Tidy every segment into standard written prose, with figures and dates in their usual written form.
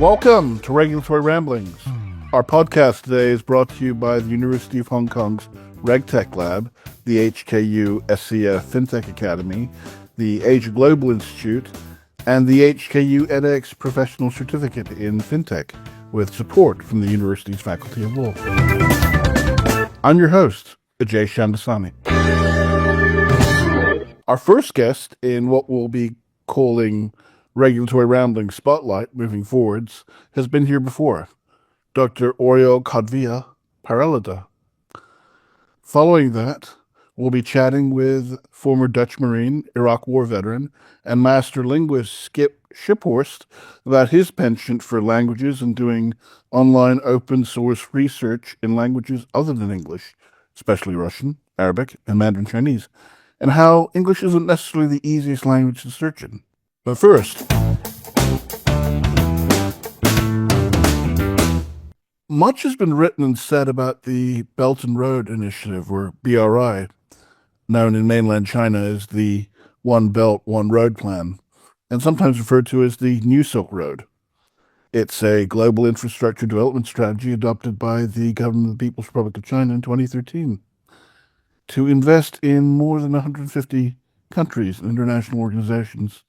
Welcome to Regulatory Ramblings. Our podcast today is brought to you by the University of Hong Kong's RegTech Lab, the HKU SCF FinTech Academy, the Asia Global Institute, and the HKU edX Professional Certificate in FinTech, with support from the university's Faculty of Law. I'm your host, Ajay Shandasani. Our first guest in what we'll be calling Regulatory Ramblings Spotlight moving forwards has been here before, Dr. Oriol Caudevilla Paralida. Following that, we'll be chatting with former Dutch Marine, Iraq War veteran, and master linguist Skip Schiphorst about his penchant for languages and doing online open source research in languages other than English, especially Russian, Arabic, and Mandarin Chinese, and how English isn't necessarily the easiest language to search in. But first, much has been written and said about the Belt and Road Initiative, or BRI, known in mainland China as the One Belt, One Road Plan, and sometimes referred to as the New Silk Road. It's a global infrastructure development strategy adopted by the government of the People's Republic of China in 2013 to invest in more than 150 countries and international organizations.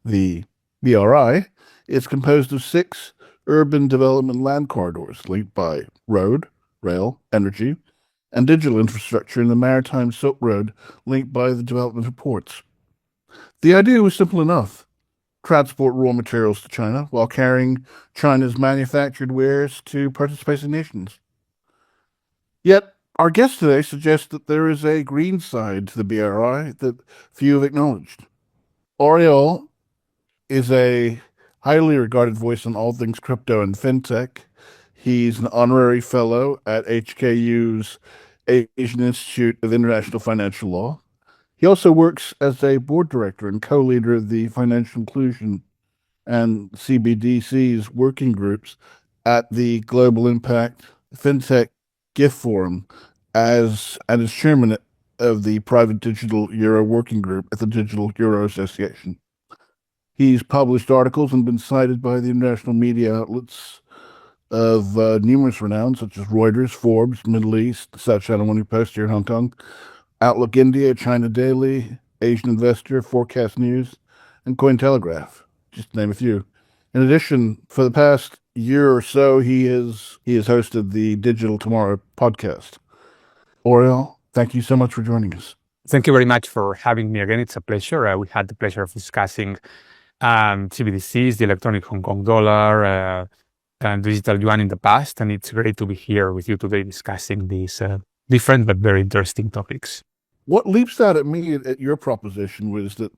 The BRI is composed of 6 urban development land corridors linked by road, rail, energy, and digital infrastructure in the maritime Silk Road linked by the development of ports. The idea was simple enough: transport raw materials to China while carrying China's manufactured wares to participating nations. Yet, our guest today suggests that there is a green side to the BRI that few have acknowledged. Oriol is a highly regarded voice on all things crypto and fintech. He's an honorary fellow at HKU's Asian Institute of International Financial Law. He also works as a board director and co-leader of the Financial Inclusion and CBDC's working groups at the Global Impact FinTech Gift Forum, and is chairman of the Private Digital Euro Working Group at the Digital Euro Association. He's published articles and been cited by the international media outlets of numerous renown, such as Reuters, Forbes, Middle East, South China Morning Post here in Hong Kong, Outlook India, China Daily, Asian Investor, Forecast News, and Cointelegraph, just to name a few. In addition, for the past year or so, he has hosted the Digital Tomorrow podcast. Oriol, thank you so much for joining us. Thank you very much for having me again. It's a pleasure. We had the pleasure of discussing CBDCs, the electronic Hong Kong dollar, and digital yuan in the past, and it's great to be here with you today discussing these different but very interesting topics. What leaps out at me at your proposition was that,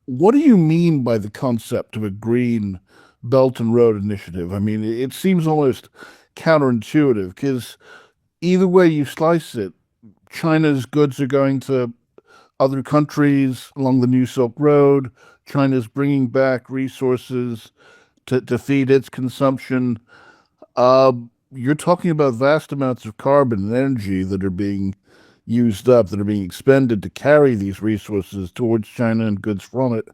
what do you mean by the concept of a green Belt and Road Initiative? I mean, it seems almost counterintuitive, because either way you slice it, China's goods are going to other countries along the New Silk Road. China's bringing back resources to feed its consumption. You're talking about vast amounts of carbon and energy that are being used up, that are being expended to carry these resources towards China and goods from it.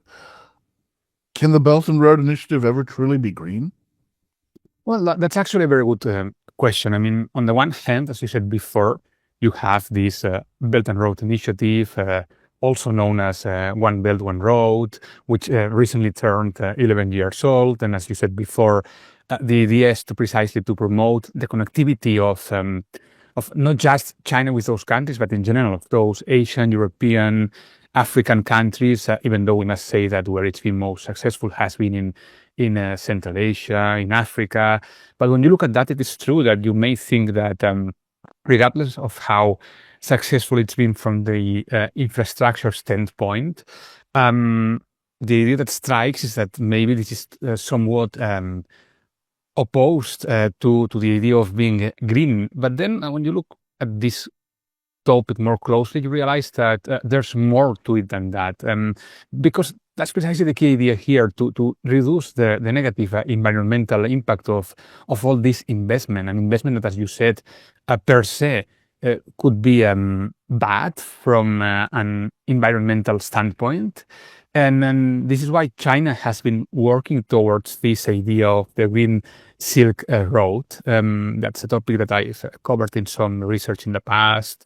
Can the Belt and Road Initiative ever truly be green? Well, that's actually a very good question. I mean, on the one hand, as you said before, you have this Belt and Road Initiative, also known as One Belt, One Road, which recently turned 11 years old. And as you said before, the idea is to precisely to promote the connectivity of not just China with those countries, but in general of those Asian, European, African countries, even though we must say that where it's been most successful has been in Central Asia, in Africa. But when you look at that, it is true that you may think that regardless of how successful it's been from the infrastructure standpoint, the idea that strikes is that maybe this is somewhat opposed to the idea of being green. But then when you look at this topic more closely, you realize that there's more to it than that. Because that's precisely the key idea here, to reduce the negative environmental impact of all this investment. An investment that, as you said, per se, could be bad from an environmental standpoint. And this is why China has been working towards this idea of the Green Silk Road. That's a topic that I've covered in some research in the past,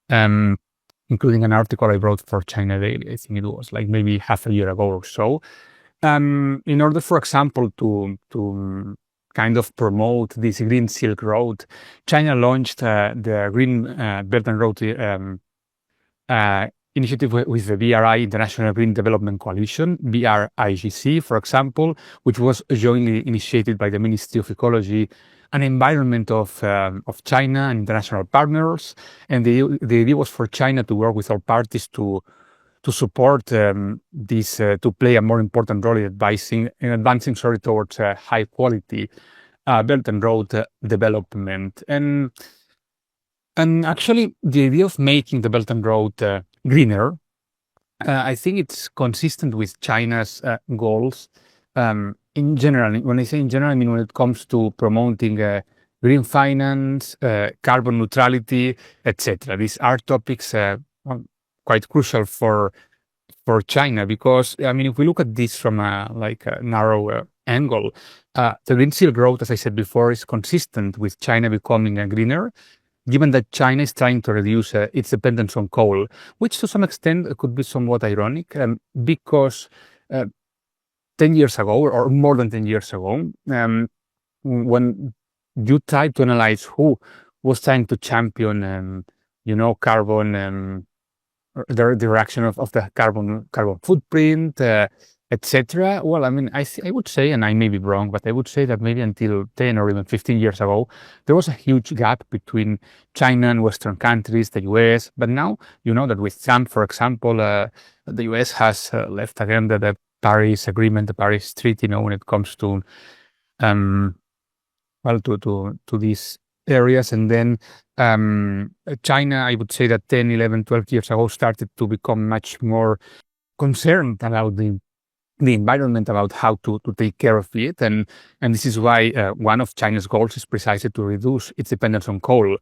including an article I wrote for China Daily. I think it was like maybe half a year ago or so. In order, for example, to kind of promote this Green Silk Road, China launched the Green Belt and Road initiative with the BRI, International Green Development Coalition, BRIGC, for example, which was jointly initiated by the Ministry of Ecology and Environment of China and international partners. And the idea was for China to work with all parties to support this, to play a more important role in advancing towards high quality Belt and Road development. And actually, the idea of making the Belt and Road greener, I think it's consistent with China's goals in general. When I say in general, I mean when it comes to promoting green finance, carbon neutrality, etc. These are topics quite crucial for China, because I mean, if we look at this from a narrow angle, the Green Silk Road, as I said before, is consistent with China becoming greener, given that China is trying to reduce its dependence on coal, which to some extent could be somewhat ironic, because 10 years ago, or more than 10 years ago, when you try to analyze who was trying to champion, carbon, the reduction of the carbon footprint, etc. Well, I mean, I would say, and I may be wrong, but I would say that maybe until 10 or even 15 years ago, there was a huge gap between China and Western countries, the US. But now, you know that with Trump, for example, the US has left again the Paris Agreement, the Paris Treaty, when it comes to, to these areas. And then China, I would say that 10, 11, 12 years ago started to become much more concerned about the environment, about how to take care of it. And this is why one of China's goals is precisely to reduce its dependence on coal.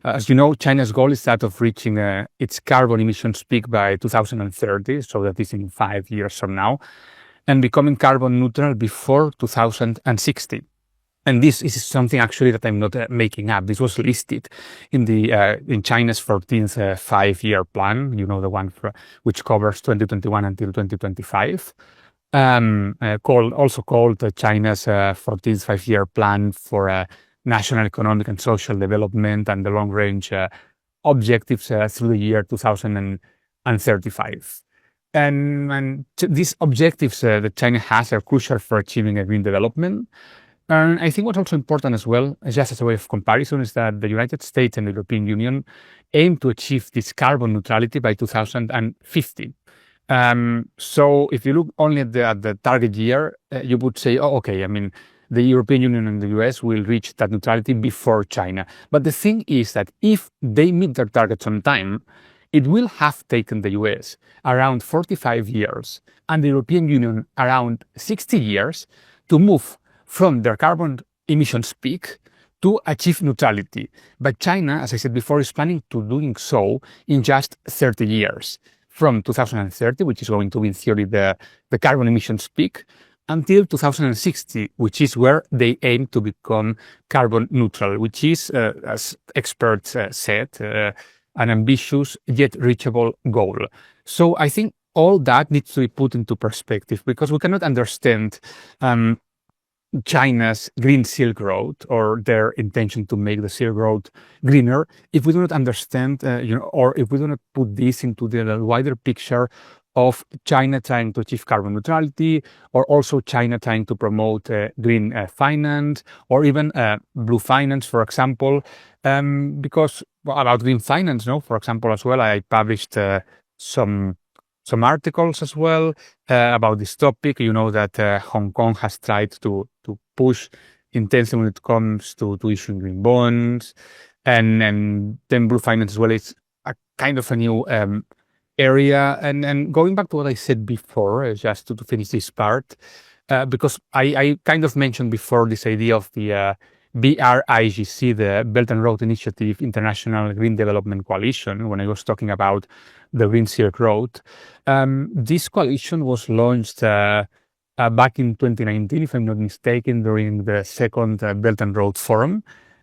As you know, China's goal is that of reaching its carbon emissions peak by 2030, so that is in 5 years from now, and becoming carbon neutral before 2060. And this is something actually that I'm not making up. This was listed in China's 14th five-year plan, the one which covers 2021 until 2025. Also called China's 14th five-year plan for national economic and social development and the long-range objectives through the year 2035. And these objectives that China has are crucial for achieving a green development. And I think what's also important as well, just as a way of comparison, is that the United States and the European Union aim to achieve this carbon neutrality by 2050. So if you look only at the target year, you would say, oh, okay, I mean, the European Union and the US will reach that neutrality before China. But the thing is that if they meet their targets on time, it will have taken the US around 45 years and the European Union around 60 years to move from their carbon emissions peak to achieve neutrality. But China, as I said before, is planning to doing so in just 30 years, from 2030, which is going to be in theory the carbon emissions peak, until 2060, which is where they aim to become carbon neutral, which is, as experts said, an ambitious yet reachable goal. So I think all that needs to be put into perspective, because we cannot understand China's Green Silk Road or their intention to make the Silk Road greener if we do not understand, or if we do not put this into the wider picture of China trying to achieve carbon neutrality, or also China trying to promote green finance, or even blue finance, for example. Because about green finance, for example, as well, I published some articles as well about this topic. You know that Hong Kong has tried to push intensely when it comes to issuing green bonds, and then blue finance as well. It's a kind of a new area. And going back to what I said before, just to finish this part, because I kind of mentioned before this idea of the BRIGC, the Belt and Road Initiative International Green Development Coalition, when I was talking about the Green Silk Road. This coalition was launched back in 2019, if I'm not mistaken, during the second Belt and Road Forum.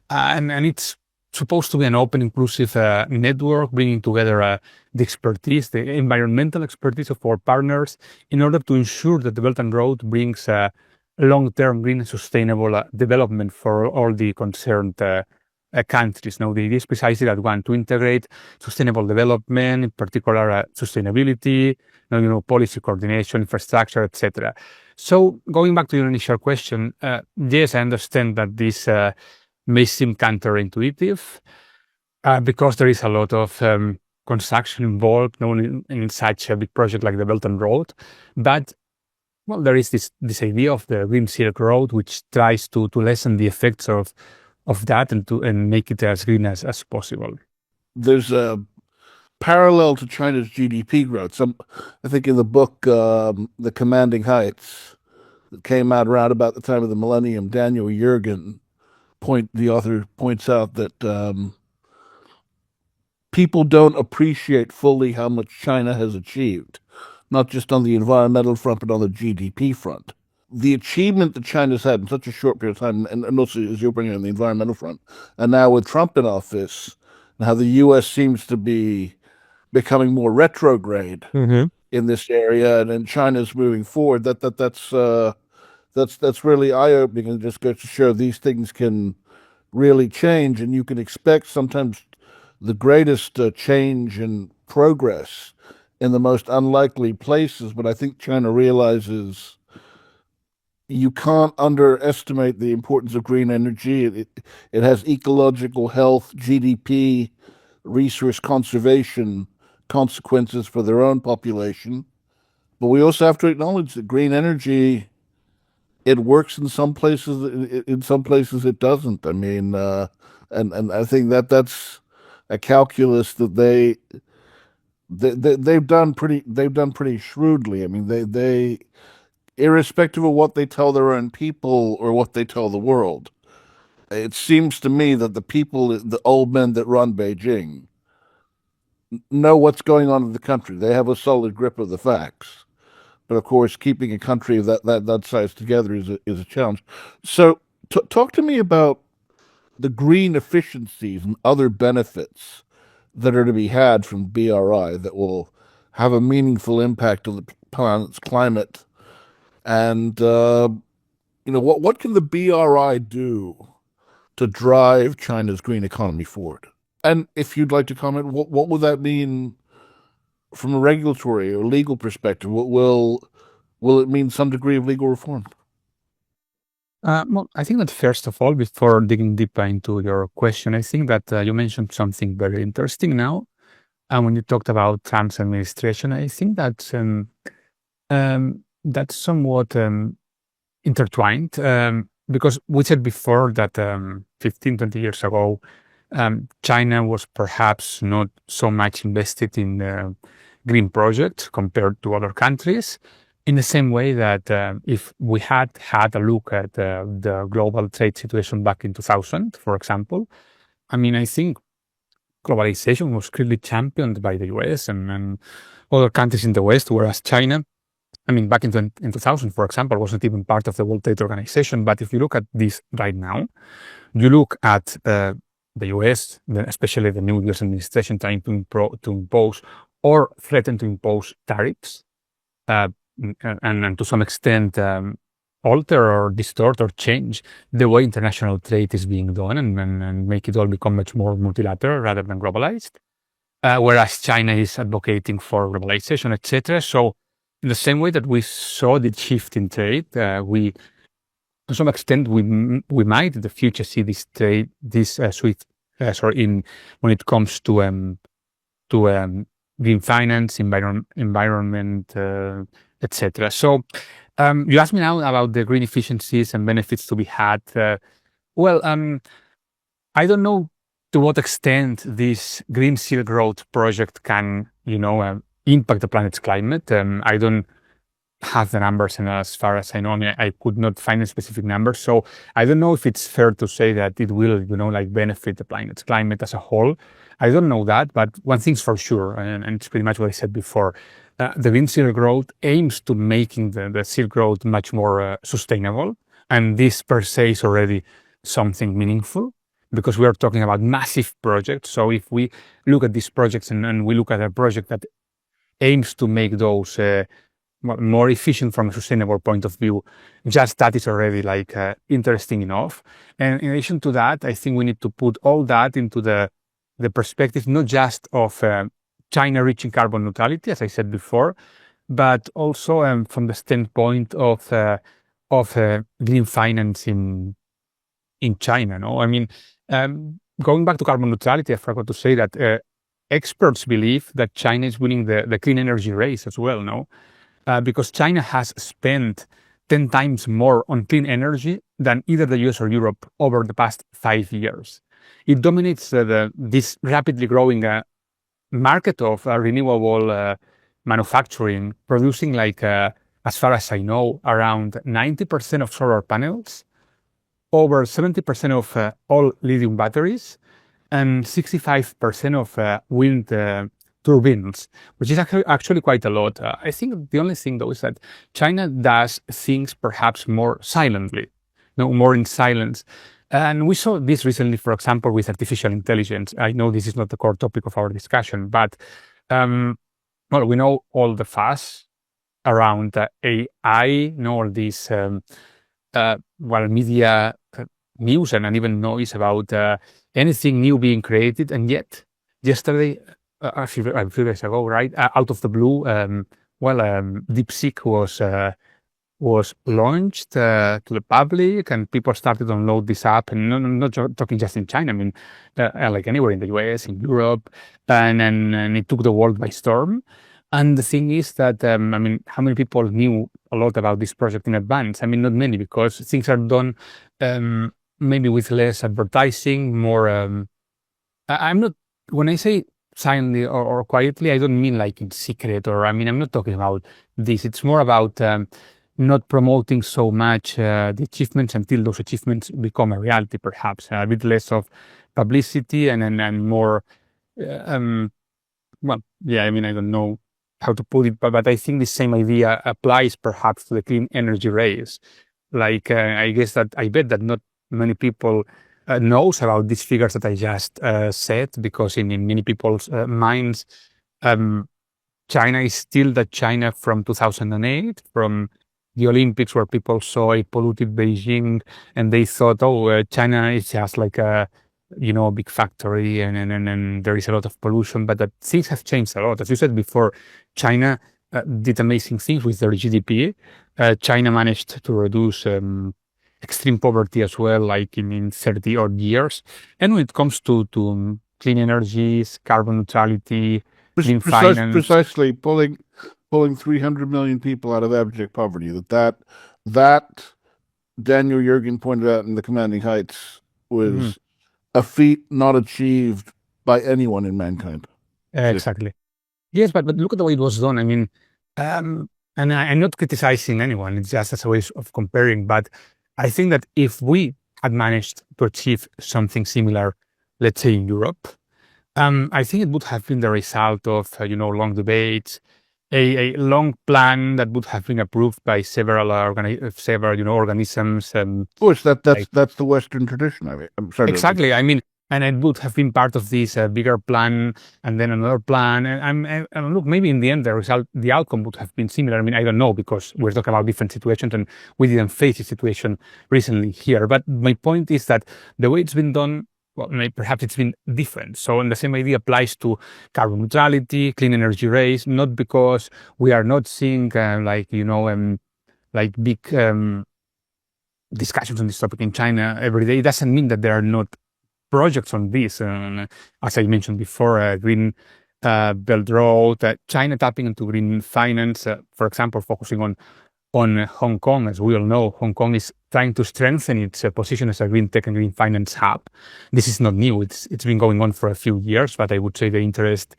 And it's supposed to be an open, inclusive network, bringing together the expertise, the environmental expertise of our partners, in order to ensure that the Belt and Road brings long-term green and sustainable development for all the concerned countries. Now, the idea is precisely that one, to integrate sustainable development, in particular sustainability, policy coordination, infrastructure, etc. So, going back to your initial question, yes, I understand that this may seem counterintuitive because there is a lot of construction involved in such a big project like the Belt and Road. But well, there is this idea of the Green Silk Road, which tries to lessen the effects of that and make it as green as possible. There's a parallel to China's GDP growth. I think in the book, The Commanding Heights, that came out around about the time of the millennium, Daniel Yergin, the author points out that people don't appreciate fully how much China has achieved, not just on the environmental front, but on the GDP front. The achievement that China's had in such a short period of time, and also as you're bringing on the environmental front, and now with Trump in office, and how the U.S. seems to be becoming more retrograde in this area, and China's moving forward. That's really eye-opening, and just goes to show these things can really change, and you can expect sometimes the greatest change and progress in the most unlikely places. But I think China realizes you can't underestimate the importance of green energy. It has ecological, health, GDP, resource conservation consequences for their own population. But we also have to acknowledge that green energy, it works in some places. In some places, it doesn't. I mean, and I think that's a calculus that they've done pretty shrewdly. I mean, they irrespective of what they tell their own people or what they tell the world, it seems to me that the people, the old men that run Beijing, know what's going on in the country. They have a solid grip of the facts. But of course, keeping a country of that size together is a challenge. So, talk to me about the green efficiencies and other benefits that are to be had from BRI that will have a meaningful impact on the planet's climate. And what can the BRI do to drive China's green economy forward? And if you'd like to comment, what will that mean from a regulatory or legal perspective? Will it mean some degree of legal reform? Well, I think that first of all, before digging deeper into your question, I think that you mentioned something very interesting now. And when you talked about Trump's administration, I think that that's somewhat intertwined because we said before that 15, 20 years ago, China was perhaps not so much invested in green projects compared to other countries. In the same way that if we had a look at the global trade situation back in 2000, for example, I mean, I think globalization was clearly championed by the US and other countries in the West, whereas China, I mean, back in 2000, for example, wasn't even part of the World Trade Organization. But if you look at this right now, you look at the US, especially the new US administration trying to impose or threaten to impose tariffs, and to some extent alter or distort or change the way international trade is being done and make it all become much more multilateral rather than globalized. Whereas China is advocating for globalization, etc. So in the same way that we saw the shift in trade, we, to some extent, we might in the future see this trade, when it comes to green finance, environment, etc. So you asked me now about the green efficiencies and benefits to be had. I don't know to what extent this Green Silk Road project can, impact the planet's climate. I don't have the numbers, and as far as I know, I could not find a specific number. So I don't know if it's fair to say that it will, like benefit the planet's climate as a whole. I don't know that, but one thing's for sure, and it's pretty much what I said before. The Green Silk Road aims to making the Silk Road much more sustainable, and this per se is already something meaningful because we are talking about massive projects. So if we look at these projects and we look at a project that aims to make those more efficient from a sustainable point of view, just that is already like interesting enough. And in addition to that, I think we need to put all that into the perspective, not just of China reaching carbon neutrality, as I said before, but also from the standpoint of green finance in China. No, I mean, going back to carbon neutrality, I forgot to say that experts believe that China is winning the clean energy race as well. No, because China has spent 10 times more on clean energy than either the US or Europe over the past 5 years. It dominates this rapidly growing market of renewable manufacturing, producing like, as far as I know, around 90% of solar panels, over 70% of all lithium batteries, and 65% of wind turbines, which is actually quite a lot. I think the only thing, though, is that China does things perhaps more silently, more in silence. And we saw this recently, for example, with artificial intelligence. I know this is not the core topic of our discussion, but well, we know all the fuss around AI, all these media news and even noise about anything new being created. And yet, yesterday, a few days ago, right, out of the blue, DeepSeek was launched to the public, and people started to download this app. And not talking just in China, I mean, like anywhere in the US, in Europe, and it took the world by storm. And the thing is that, I mean, how many people knew a lot about this project in advance? I mean, not many, because things are done maybe with less advertising, more. I'm not, when I say silently or quietly, I don't mean like in secret, or I mean, I'm not talking about this. It's more about not promoting so much the achievements until those achievements become a reality, perhaps. A bit less of publicity and more, well, yeah, I mean, I don't know how to put it, but I think the same idea applies perhaps to the clean energy race. Like, I bet that not many people knows about these figures that I just said, because in many people's minds, China is still the China from 2008, from the Olympics, where people saw a polluted Beijing and they thought, oh, China is just like a big factory and there is a lot of pollution. But that things have changed a lot. As you said before, China did amazing things with their GDP. China managed to reduce extreme poverty as well, like in 30 odd years. And when it comes to clean energies, carbon neutrality, clean finance, precisely pulling 300 million people out of abject poverty. That Daniel Yergin pointed out in The Commanding Heights was a feat not achieved by anyone in mankind. Exactly. Yes, but look at the way it was done. I mean, and I'm not criticizing anyone. It's just as a way of comparing. But I think that if we had managed to achieve something similar, let's say in Europe, I think it would have been the result of long debates, a long plan that would have been approved by several organisms. Of course, that's the Western tradition. I mean, I'm sorry. Exactly. I mean, and it would have been part of this bigger plan, and then another plan. And look, maybe in the end, the outcome would have been similar. I mean, I don't know, because we're talking about different situations, and we didn't face a situation recently here. But my point is that the way it's been done, well, perhaps it's been different. So, and the same idea applies to carbon neutrality, clean energy race. Not because we are not seeing like big discussions on this topic in China every day. It doesn't mean that there are not projects on this. As I mentioned before, Green Belt Road, China tapping into green finance, for example, focusing on on Hong Kong. As we all know, Hong Kong is trying to strengthen its position as a green tech and green finance hub. This is not new. It's been going on for a few years, but I would say the interest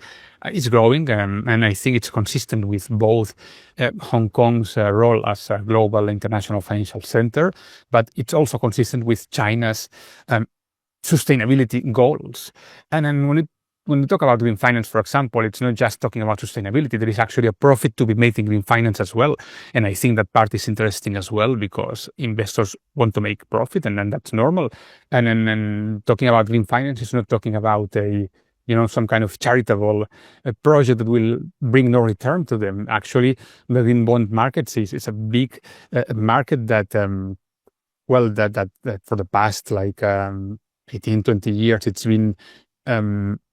is growing. And I think it's consistent with both Hong Kong's role as a global international financial center, but it's also consistent with China's sustainability goals. And then when we talk about green finance, for example, it's not just talking about sustainability. There is actually a profit to be made in green finance as well. And I think that part is interesting as well because investors want to make profit, and then that's normal. And then talking about green finance is not talking about some kind of charitable project that will bring no return to them. Actually, the green bond market is a big market that for the past 18, 20 years, it's been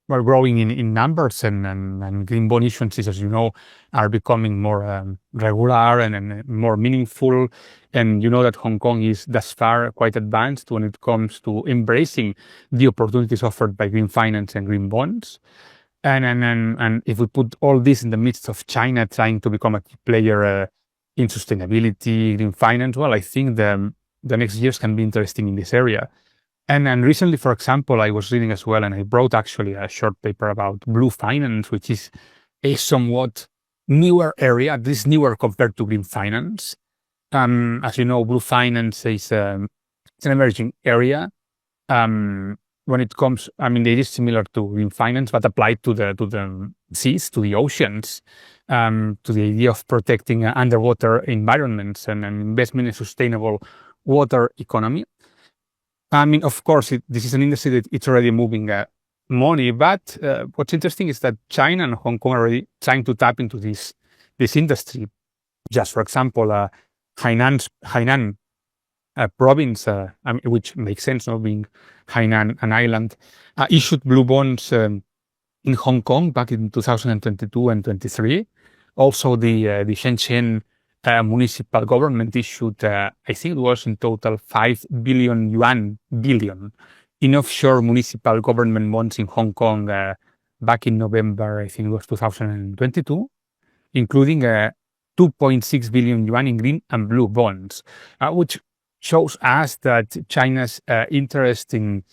growing in numbers, and green bond issuances, as you know, are becoming more regular and more meaningful. And you know that Hong Kong is thus far quite advanced when it comes to embracing the opportunities offered by green finance and green bonds. And if we put all this in the midst of China trying to become a key player in sustainability, green finance, well, I think the next years can be interesting in this area. And recently, for example, I was reading as well, and I wrote actually a short paper about blue finance, which is a somewhat newer area. This is newer compared to green finance. As you know, blue finance is it's an emerging area. When it comes, it is similar to green finance, but applied to the seas, to the oceans, to the idea of protecting underwater environments and an investment in sustainable water economy. Of course, this is an industry that it's already moving money, but what's interesting is that China and Hong Kong are already trying to tap into this industry. Just for example, Hainan province, which makes sense, not being Hainan an island, issued blue bonds in Hong Kong back in 2022 and 23. Also, the Shenzhen municipal government issued, I think it was in total 5 billion yuan, in offshore municipal government bonds in Hong Kong back in November, I think it was 2022, including 2.6 billion yuan in green and blue bonds, which shows us that China's interest in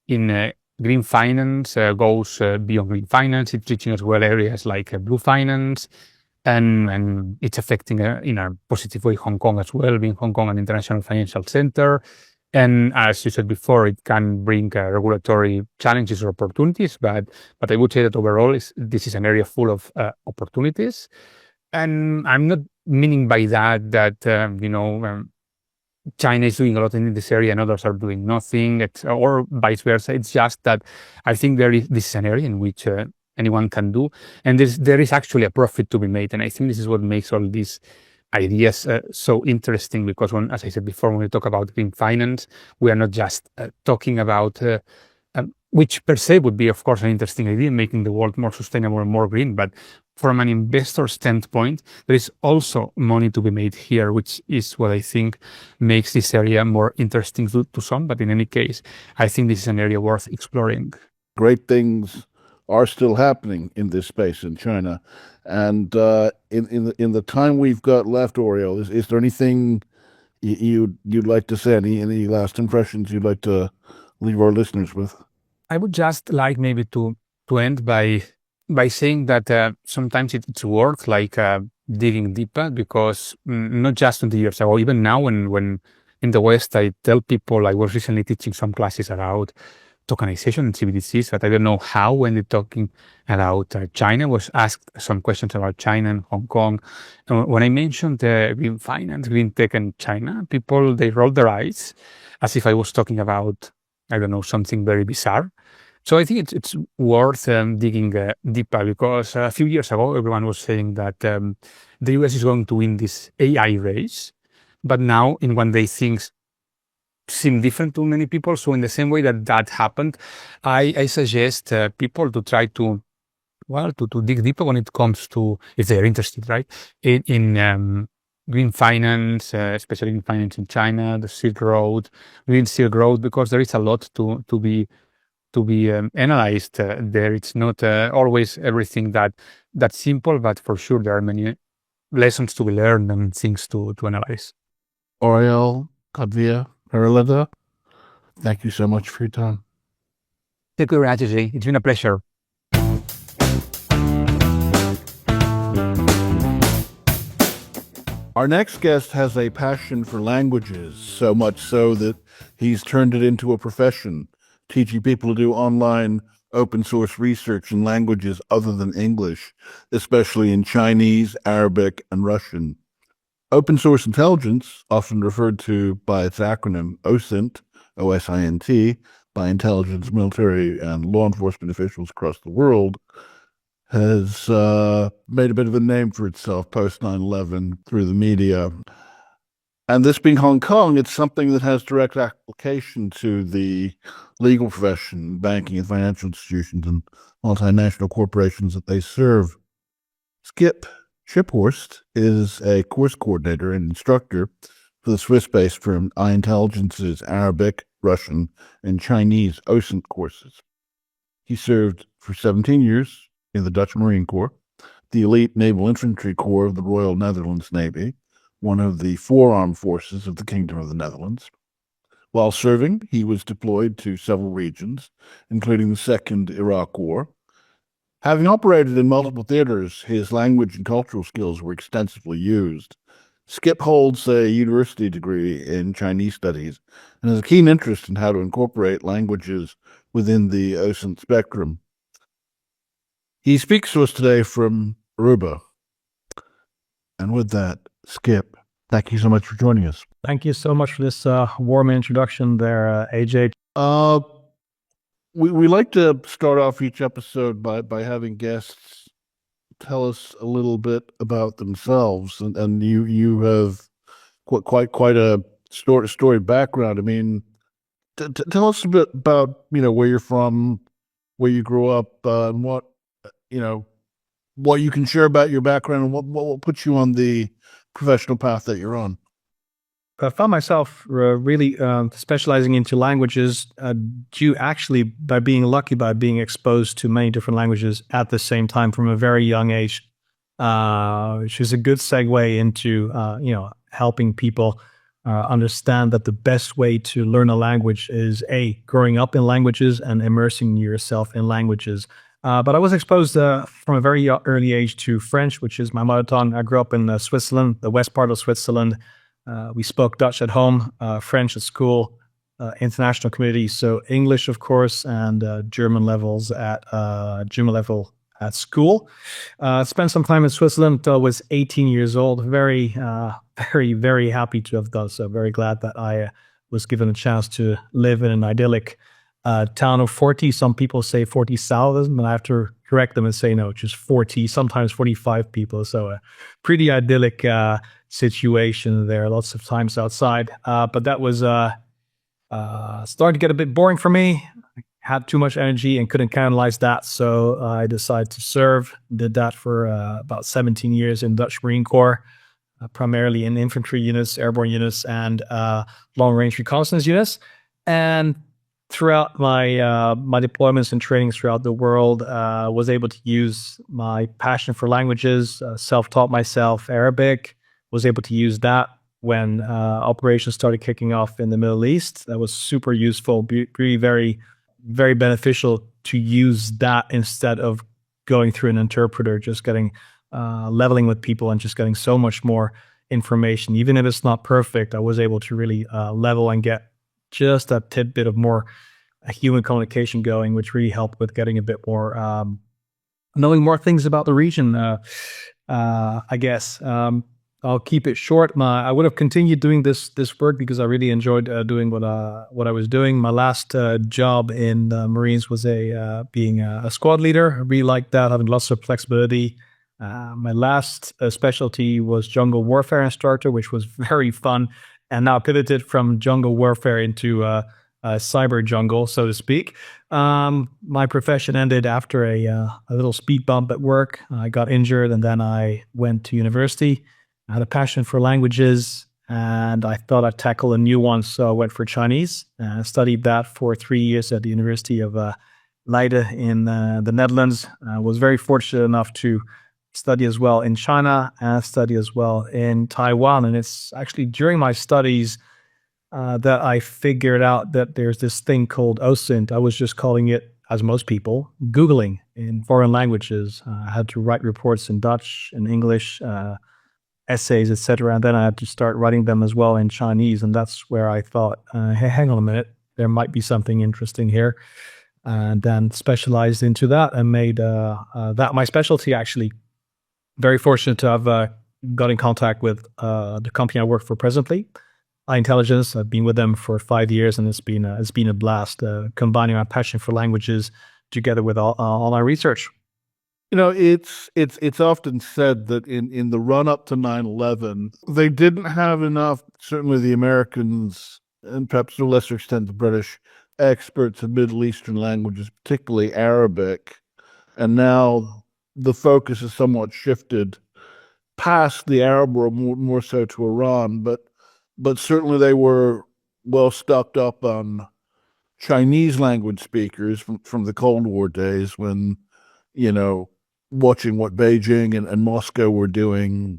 green finance goes beyond green finance. It's reaching as well areas like blue finance. And it's affecting in a positive way Hong Kong as well, being Hong Kong an international financial center. And as you said before, it can bring regulatory challenges or opportunities, but I would say that overall this is an area full of opportunities. And I'm not meaning by that China is doing a lot in this area and others are doing nothing, or vice versa. It's just that I think this is an area in which anyone can do, and there is actually a profit to be made. And I think this is what makes all these ideas so interesting, because as I said before, when we talk about green finance, we are not just talking about which per se would be, of course, an interesting idea, making the world more sustainable and more green. But from an investor standpoint, there is also money to be made here, which is what I think makes this area more interesting to some. But in any case, I think this is an area worth exploring. Great things are still happening in this space in China. And in the time we've got left, Oriol, is there anything you'd like to say? Any last impressions you'd like to leave our listeners with? I would just like maybe to end by saying that sometimes it's worth digging deeper, because not just 20 years ago, even now when in the West, I tell people, I was recently teaching some classes about tokenization and CBDCs, but I don't know how, when they're talking about China, was asked some questions about China and Hong Kong. When I mentioned green finance, green tech, and China, people, they rolled their eyes as if I was talking about, I don't know, something very bizarre. So I think it's worth digging deeper, because a few years ago, everyone was saying that the US is going to win this AI race. But now, in one day, things seem different to many people. So in the same way that happened, I suggest people to try to dig deeper when it comes to, if they're interested, right, in green finance, especially green finance in China, the Silk Road, Green Silk Road, because there is a lot to be analyzed there. It's not always everything that's simple, but for sure there are many lessons to be learned and things to analyze. Oriol Caudevilla, thank you so much for your time. Thank you, Rajesh. It's been a pleasure. Our next guest has a passion for languages, so much so that he's turned it into a profession, teaching people to do online open source research in languages other than English, especially in Chinese, Arabic, and Russian. Open source intelligence, often referred to by its acronym OSINT, OSINT, by intelligence, military, and law enforcement officials across the world, has made a bit of a name for itself post 9/11 through the media. And this being Hong Kong, it's something that has direct application to the legal profession, banking and financial institutions, and multinational corporations that they serve. Skip Schiphorst is a course coordinator and instructor for the Swiss-based firm iIntelligence's Arabic, Russian, and Chinese OSINT courses. He served for 17 years in the Dutch Marine Corps, the elite Naval Infantry Corps of the Royal Netherlands Navy, one of the 4 armed forces of the Kingdom of the Netherlands. While serving, he was deployed to several regions, including the Second Iraq War. Having operated in multiple theaters, his language and cultural skills were extensively used. Skip holds a university degree in Chinese studies and has a keen interest in how to incorporate languages within the OSINT spectrum. He speaks to us today from Aruba. And with that, Skip, thank you so much for joining us. Thank you so much for this warm introduction there, AJ. We like to start off each episode by having guests tell us a little bit about themselves, and you have quite a storied background. I mean, tell us a bit about where you're from, where you grew up, and what you can share about your background, and what will put you on the professional path that you're on. I found myself really specializing into languages due actually by being lucky, by being exposed to many different languages at the same time from a very young age, which is a good segue into helping people understand that the best way to learn a language is growing up in languages and immersing yourself in languages. But I was exposed from a very early age to French, which is my mother tongue. I grew up in Switzerland, the west part of Switzerland. We spoke Dutch at home, French at school, international community. So English, of course, and German level at school. Spent some time in Switzerland until I was 18 years old. Very, very happy to have done so. Very glad that I was given a chance to live in an idyllic town of 40. Some people say 40,000, but I have to correct them and say no, just 40, sometimes 45 people. So a pretty idyllic situation there, lots of times outside. But that was starting to get a bit boring for me. I had too much energy and couldn't canalize that. So I decided to serve, did that for about 17 years in Dutch Marine Corps, primarily in infantry units, airborne units, and long-range reconnaissance units. And throughout my my deployments and trainings throughout the world, was able to use my passion for languages, self-taught myself Arabic, was able to use that when operations started kicking off in the Middle East. That was super useful, really very, very beneficial to use that instead of going through an interpreter, just getting leveling with people and just getting so much more information. Even if it's not perfect, I was able to really level and get just a tidbit of more human communication going, which really helped with getting a bit more, knowing more things about the region, I guess. I'll keep it short. I would have continued doing this work because I really enjoyed doing what I was doing. My last job in the Marines was being a squad leader. I really liked that, having lots of flexibility. My last specialty was jungle warfare instructor, which was very fun, and now pivoted from jungle warfare into cyber jungle, so to speak. My profession ended after a little speed bump at work. I got injured, and then I went to university. I had a passion for languages, and I thought I'd tackle a new one, so I went for Chinese. I studied that for 3 years at the University of Leiden in the Netherlands. I was very fortunate enough to study as well in China and study as well in Taiwan. And it's actually during my studies that I figured out that there's this thing called OSINT. I was just calling it, as most people, Googling in foreign languages. I had to write reports in Dutch and English, essays, etc. And then I had to start writing them as well in Chinese. And that's where I thought, hey, hang on a minute, there might be something interesting here. And then specialized into that and made that my specialty, actually. Very fortunate to have got in contact with the company I work for presently, Intelligence. I've been with them for 5 years, and it's been a blast combining my passion for languages together with all my research. You know, it's often said that in the run up to 9/11, they didn't have enough, certainly the Americans and perhaps to a lesser extent the British, experts in Middle Eastern languages, particularly Arabic. And now the focus is somewhat shifted past the Arab world, more so to Iran, but certainly they were well stocked up on Chinese language speakers from the Cold War days when, you know, watching what Beijing and Moscow were doing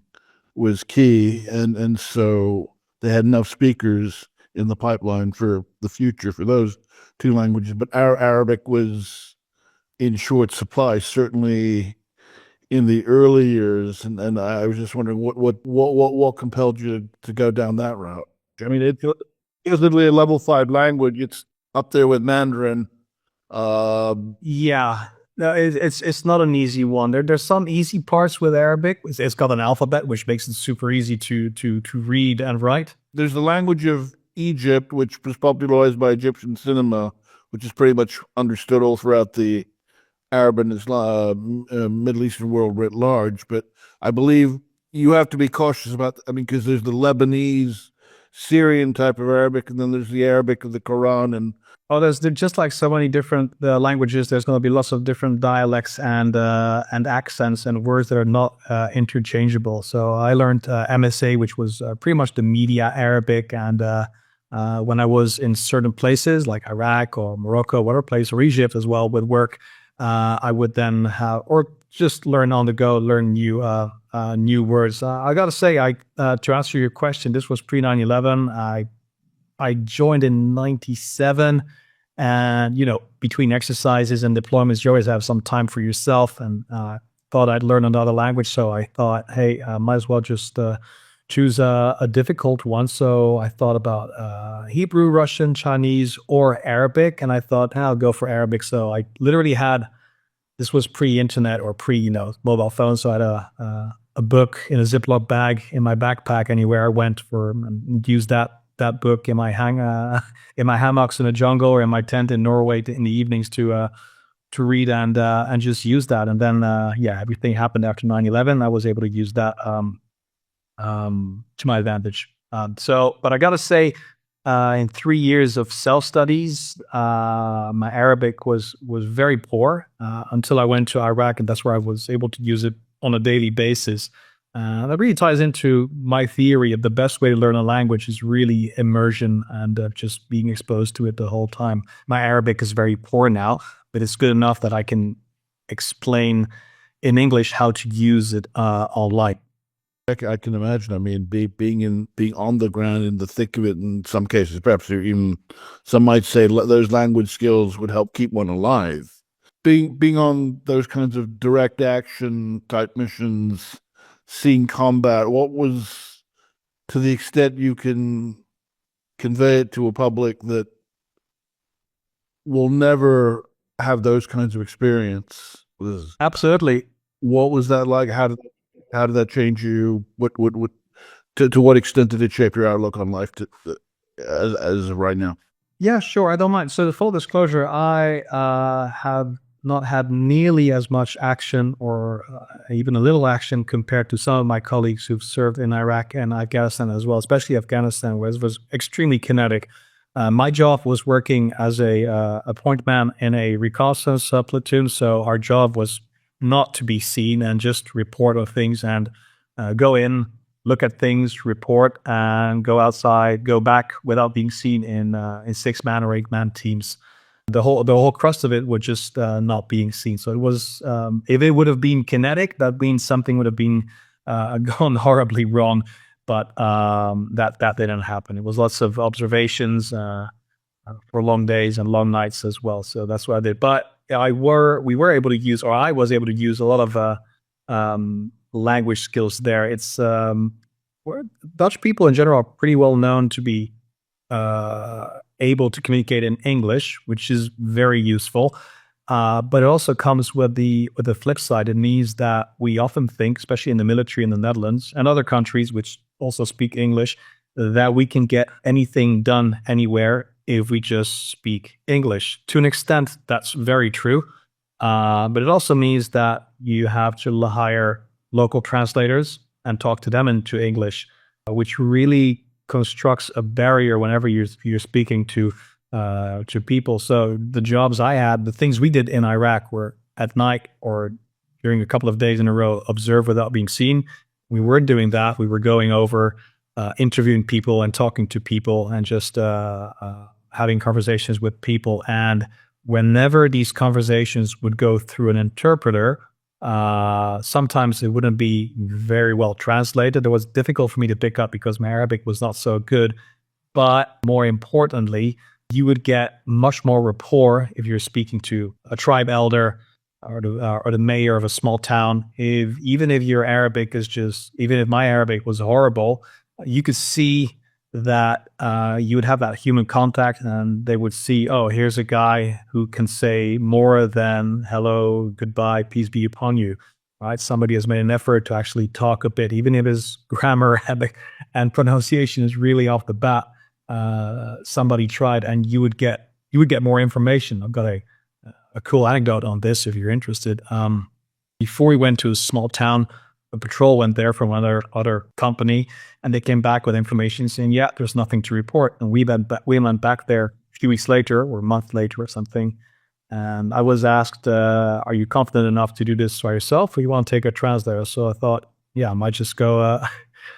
was key. And so they had enough speakers in the pipeline for the future for those two languages. But Arabic was in short supply, certainly in the early years, and I was just wondering what compelled you to go down that route. I mean, it's literally a level 5 language. It's up there with Mandarin. Yeah, no, it's not an easy one. There's some easy parts with Arabic. It's got an alphabet, which makes it super easy to read and write. There's the language of Egypt, which was popularized by Egyptian cinema, which is pretty much understood all throughout the Arab and Islam, Middle Eastern world writ large. But I believe you have to be cautious about, I mean, because there's the Lebanese, Syrian type of Arabic, and then there's the Arabic of the Quran. And there's just like so many different languages. There's going to be lots of different dialects and accents and words that are not interchangeable. So I learned MSA, which was pretty much the media Arabic. And when I was in certain places like Iraq or Morocco, whatever place, or Egypt as well with work, I would then have, or just learn on the go, learn new words. I got to say, to answer your question, this was pre 9/11. I joined in 97, and between exercises and deployments, you always have some time for yourself. And thought I'd learn another language, so I thought, hey, might as well just choose a difficult one. So I thought about Hebrew, Russian, Chinese, or Arabic, and I thought, I'll go for Arabic. So I literally had, this was pre-internet or pre-mobile phone, so I had a book in a Ziploc bag in my backpack anywhere I went and used that book in my hammocks in the jungle or in my tent in Norway in the evenings to read and just use that. And then everything happened after 9/11. I was able to use that to my advantage. But I got to say, in 3 years of self-studies, my Arabic was very poor until I went to Iraq, and that's where I was able to use it on a daily basis. That really ties into my theory of the best way to learn a language is really immersion and just being exposed to it the whole time. My Arabic is very poor now, but it's good enough that I can explain in English how to use it online. I can imagine. I mean, being on the ground in the thick of it. In some cases, perhaps even some might say those language skills would help keep one alive. Being on those kinds of direct action type missions, seeing combat. What was, to the extent you can convey it to a public that will never have those kinds of experience? Absolutely. What was that like? How did that change you? To what extent did it shape your outlook on life as of right now? Yeah, sure. I don't mind. So, the full disclosure, I have not had nearly as much action or even a little action compared to some of my colleagues who've served in Iraq and Afghanistan as well, especially Afghanistan, where it was extremely kinetic. My job was working as a point man in a reconnaissance platoon, so our job was not to be seen and just report on things and go in, look at things, report, and go outside, go back without being seen in 6-man or 8-man teams. The whole crust of it was just not being seen. So it was, if it would have been kinetic, that means something would have been gone horribly wrong. But that didn't happen. It was lots of observations for long days and long nights as well. So that's what I did. But I was able to use a lot of language skills there. It's Dutch people in general are pretty well known to be able to communicate in English, which is very useful. But it also comes with the flip side. It means that we often think, especially in the military in the Netherlands and other countries which also speak English, that we can get anything done anywhere if we just speak English. To an extent, that's very true. But it also means that you have to hire local translators and talk to them into English, which really constructs a barrier whenever you're speaking to people. So the jobs I had, the things we did in Iraq were at night or during a couple of days in a row, observe without being seen. We weren't doing that. We were going over, interviewing people and talking to people and just having conversations with people. And whenever these conversations would go through an interpreter, sometimes it wouldn't be very well translated. It was difficult for me to pick up because my Arabic was not so good. But more importantly, you would get much more rapport if you're speaking to a tribe elder or the mayor of a small town. Even if your Arabic is even if my Arabic was horrible, you could see that you would have that human contact, and they would see, oh, here's a guy who can say more than hello, goodbye, peace be upon you, right? Somebody has made an effort to actually talk a bit, even if his grammar and pronunciation is really off the bat. Somebody tried, and you would get more information. I've got a cool anecdote on this if you're interested. Before we went to a small town, a patrol went there from other company, and they came back with information saying, yeah, there's nothing to report. And we went back there a few weeks later or a month later or something. And I was asked, are you confident enough to do this by yourself, or you want to take a translator? So I thought, yeah, I might just go,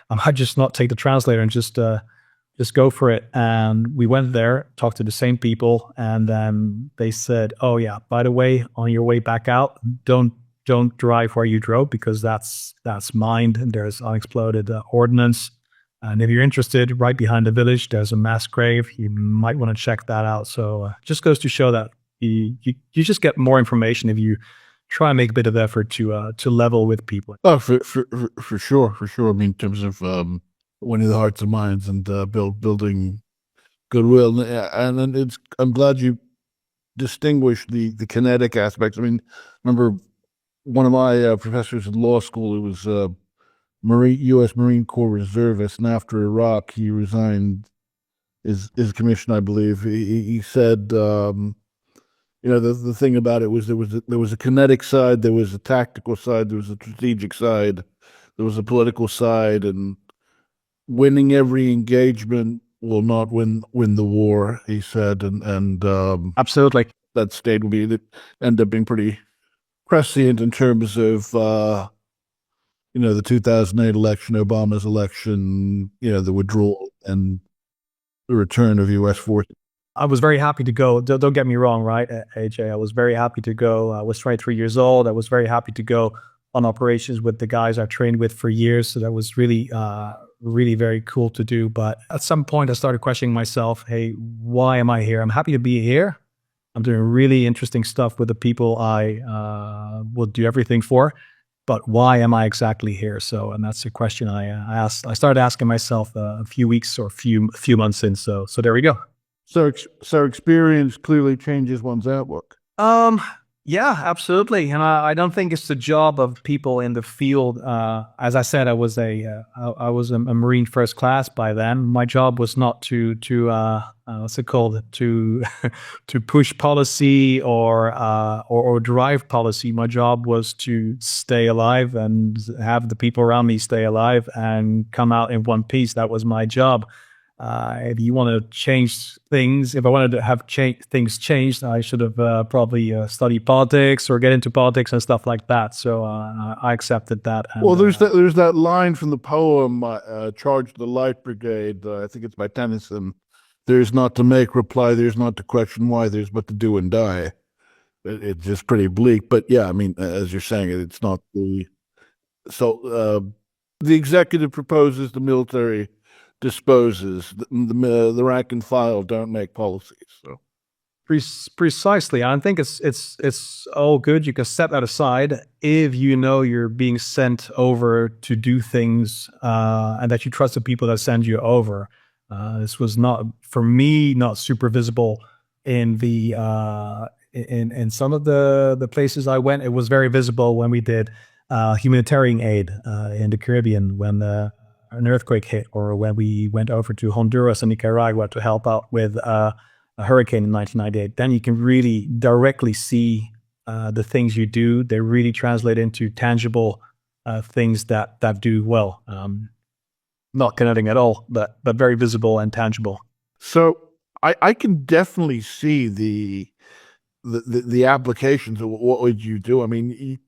I might just not take the translator and just go for it. And we went there, talked to the same people, and then they said, oh yeah, by the way, on your way back out, don't drive where you drove, because that's mined and there's unexploded ordnance. And if you're interested, right behind the village, there's a mass grave. You might want to check that out. So just goes to show that you just get more information if you try and make a bit of effort to level with people. Oh, for sure. I mean, in terms of winning the hearts and minds and building goodwill, and I'm glad you distinguished the kinetic aspects. I mean, remember one of my professors in law school, who was U.S. Marine Corps reservist, and after Iraq, he resigned his commission, I believe. He said, the thing about it was there was a kinetic side, there was a tactical side, there was a strategic side, there was a political side, and winning every engagement will not win the war, he said, and Absolutely. that state will end up being pretty prescient in terms of the 2008 election, Obama's election, the withdrawal and the return of U.S. forces. I was very happy to go. Don't get me wrong, right, AJ? I was very happy to go. I was 23 years old. I was very happy to go on operations with the guys I've trained with for years. So that was really, really very cool to do. But at some point, I started questioning myself, hey, why am I here? I'm happy to be here. I'm doing really interesting stuff with the people I will do everything for. But why am I exactly here? So, and that's a question I asked. I started asking myself a few weeks or a few months in. So there we go. So experience clearly changes one's outlook. Yeah, absolutely. And I don't think it's the job of people in the field. As I said, I was a Marine first class by then. My job was not to what's it called, to push policy or drive policy. My job was to stay alive and have the people around me stay alive and come out in one piece. That was my job. If you want to change things, if I wanted to have things changed, I should have probably studied politics or get into politics and stuff like that. So I accepted that. And, well, there's that line from the poem "Charge the Light Brigade." I think it's by Tennyson. there's not to make reply, there's not to question why, there's but to do and die. It's just pretty bleak. But yeah, I mean, as you're saying, it's not the so the executive proposes, the military disposes. The rank and file don't make policies. So Precisely. I think it's all good. You can set that aside if you know you're being sent over to do things and that you trust the people that send you over. This was not, for me, not super visible in the in some of the places I went. It was very visible when we did humanitarian aid in the Caribbean when an earthquake hit, or when we went over to Honduras and Nicaragua to help out with a hurricane in 1998. Then you can really directly see the things you do. They really translate into tangible things that do well. Not kinetic at all, but very visible and tangible. So I can definitely see the applications of what would you do. I mean,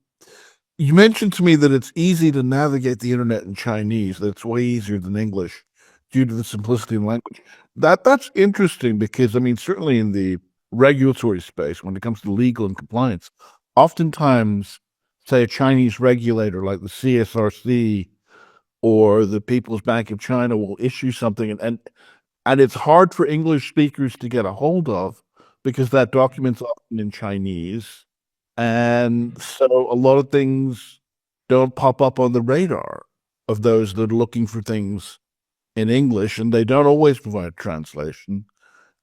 you mentioned to me that it's easy to navigate the internet in Chinese, that it's way easier than English due to the simplicity of language. That's interesting because, I mean, certainly in the regulatory space, when it comes to legal and compliance, oftentimes, say, a Chinese regulator like the CSRC or the People's Bank of China will issue something, and it's hard for English speakers to get a hold of because that document's often in Chinese. And so a lot of things don't pop up on the radar of those that are looking for things in English, and they don't always provide translation.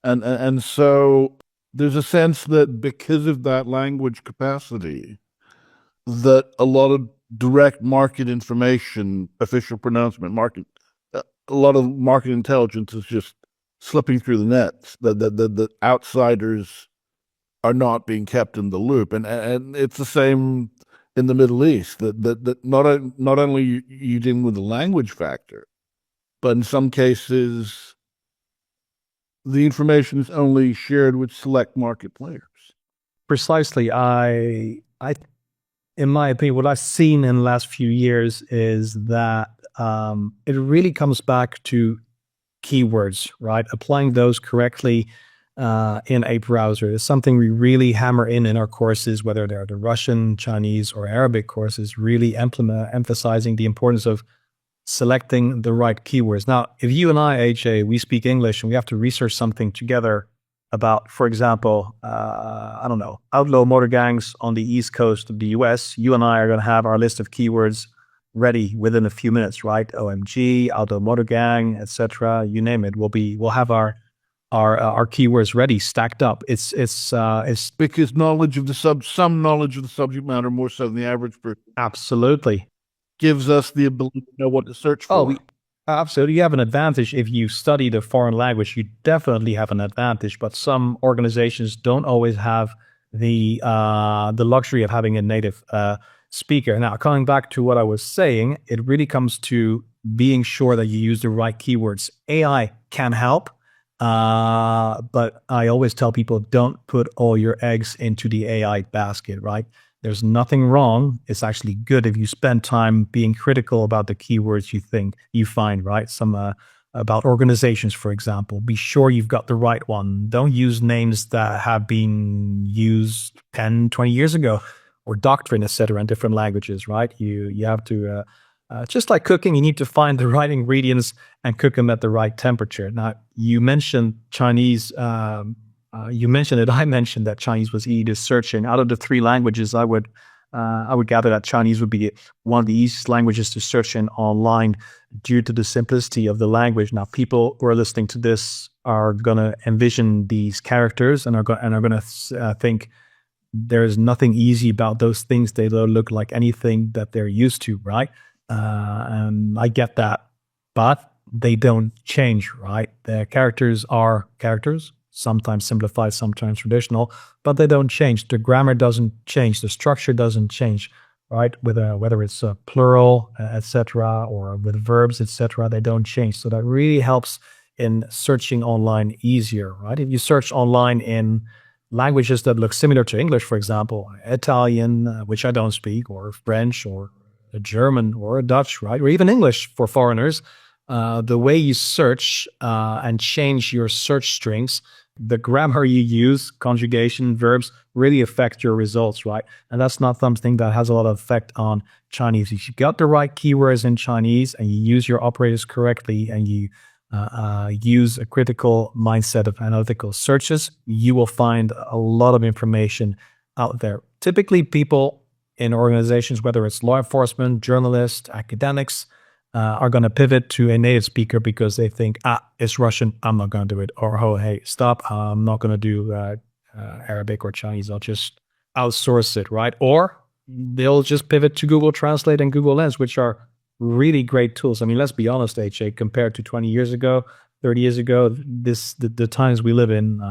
And so there's a sense that because of that language capacity, that a lot of direct market information, official pronouncement, a lot of market intelligence is just slipping through the nets, that outsiders are not being kept in the loop. And it's the same in the Middle East, that not only you dealing with the language factor, but in some cases, the information is only shared with select market players. Precisely. In my opinion, what I've seen in the last few years is that it really comes back to keywords, right? Applying those correctly in a browser is something we really hammer in our courses, whether they're the Russian, Chinese, or Arabic courses, really emphasizing the importance of selecting the right keywords. Now, if you and I, AJ, we speak English and we have to research something together about, for example, I don't know, outlaw motor gangs on the East Coast of the US, you and I are going to have our list of keywords ready within a few minutes, right? OMG, outlaw motor gang, etc. You name it. We'll have our keywords ready, stacked up. It's because some knowledge of the subject matter more so than the average person. Absolutely. Gives us the ability to know what to search for. Oh, absolutely. You have an advantage if you studied a foreign language. You definitely have an advantage, but some organizations don't always have the luxury of having a native speaker. Now, coming back to what I was saying, it really comes to being sure that you use the right keywords. AI can help, but I always tell people, don't put all your eggs into the AI basket, right? There's nothing wrong. It's actually good if you spend time being critical about the keywords you find, right? Some about organizations, for example. Be sure you've got the right one. Don't use names that have been used 10, 20 years ago, or doctrine, etc., in different languages, right? You have to, just like cooking, you need to find the right ingredients and cook them at the right temperature. Now, you mentioned Chinese. You mentioned it. I mentioned that Chinese was easy to search in. Out of the three languages, I would gather that Chinese would be one of the easiest languages to search in online due to the simplicity of the language. Now, people who are listening to this are going to envision these characters and are going to think there's nothing easy about those things. They don't look like anything that they're used to, right? And I get that, but they don't change, right? The characters are characters. Sometimes simplified, sometimes traditional, but they don't change. The grammar doesn't change. The structure doesn't change, right? Whether it's a plural, etc., or with verbs, etc., they don't change. So that really helps in searching online easier, right? If you search online in languages that look similar to English, for example, Italian, which I don't speak, or French, or a German, or a Dutch, right? Or even English for foreigners, the way you search and change your search strings, the grammar you use, conjugation, verbs, really affect your results, right? And that's not something that has a lot of effect on Chinese. If you got the right keywords in Chinese and you use your operators correctly and you use a critical mindset of analytical searches, you will find a lot of information out there. Typically, people in organizations, whether it's law enforcement, journalists, academics, are going to pivot to a native speaker because they think, it's Russian, I'm not going to do it. Or, oh, hey, stop, I'm not going to do Arabic or Chinese, I'll just outsource it, right? Or they'll just pivot to Google Translate and Google Lens, which are really great tools. I mean, let's be honest, HA, compared to 20 years ago, 30 years ago, the times we live in